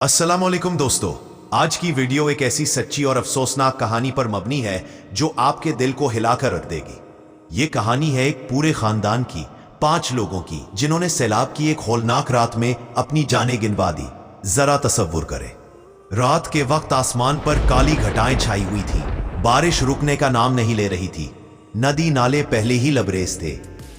अस्सलाम वालेकुम दोस्तों, आज की वीडियो एक ऐसी सच्ची और अफसोसनाक कहानी पर मबनी है जो आपके दिल को हिलाकर रख देगी। ये कहानी है एक पूरे खानदान की, 5 लोगों की, जिन्होंने सैलाब की एक हौलनाक रात में अपनी जानें गिनवा दी। जरा तसव्वुर करें, रात के वक्त आसमान पर काली घटाएं छाई हुई थी। बारिश रुकने का नाम नहीं ले रही थी। नदी नाले पहले ही लबरेज थे।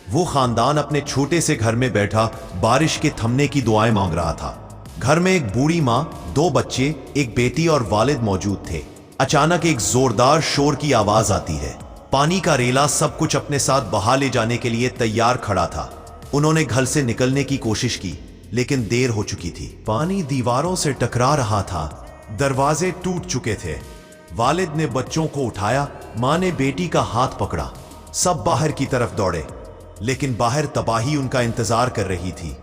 वो खानदान अपने छोटे से घर में बैठा बारिश के थमने की दुआएं मांग रहा था। घर में एक बूढ़ी माँ, 2 बच्चे, एक बेटी और वालिद मौजूद थे। अचानक एक जोरदार शोर की आवाज आती है। पानी का रेला सब कुछ अपने साथ बहा ले जाने के लिए तैयार खड़ा था। उन्होंने घर से निकलने की कोशिश की, लेकिन देर हो चुकी थी। पानी दीवारों से टकरा रहा था, दरवाजे टूट चुके थे। वालिद ने बच्चों को उठाया, माँ ने बेटी का हाथ पकड़ा। सब बाहर की तरफ दौड़े, लेकिन बाहर तबाही उनका इंतजार कर रही थी।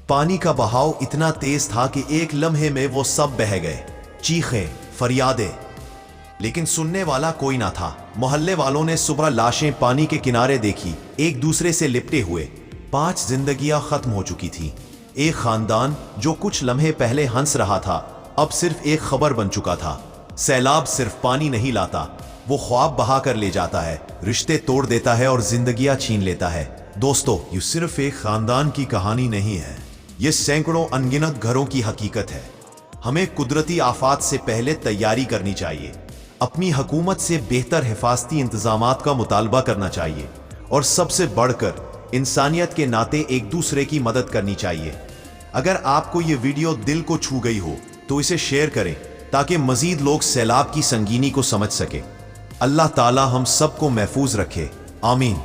पानी का बहाव इतना तेज था कि एक लम्हे में वो सब बह गए। चीखें, फरियादें, लेकिन सुनने वाला कोई ना था। मोहल्ले वालों ने सुबह लाशें पानी के किनारे देखी, एक दूसरे से लिपटे हुए। 5 जिंदगियां खत्म हो चुकी थी। एक खानदान जो कुछ लम्हे पहले हंस रहा था, अब सिर्फ एक खबर बन चुका था। सैलाब सिर्फ पानी नहीं लाता, वो ख्वाब बहा कर ले जाता है, रिश्ते तोड़ देता है और जिंदगियां छीन लेता है। दोस्तों, ये सिर्फ एक खानदान की कहानी नहीं है, ये सैकड़ों अनगिनत घरों की हकीकत है। हमें कुदरती आफात से पहले तैयारी करनी चाहिए, अपनी हुकूमत से बेहतर हिफाजती इंतजामात का मुतालबा करना चाहिए, और सबसे बढ़कर इंसानियत के नाते एक दूसरे की मदद करनी चाहिए। अगर आपको ये वीडियो दिल को छू गई हो तो इसे शेयर करें, ताकि मजीद लोग सैलाब की संगीनी को समझ सके। अल्लाह ताला हम सबको महफूज रखे, आमीन।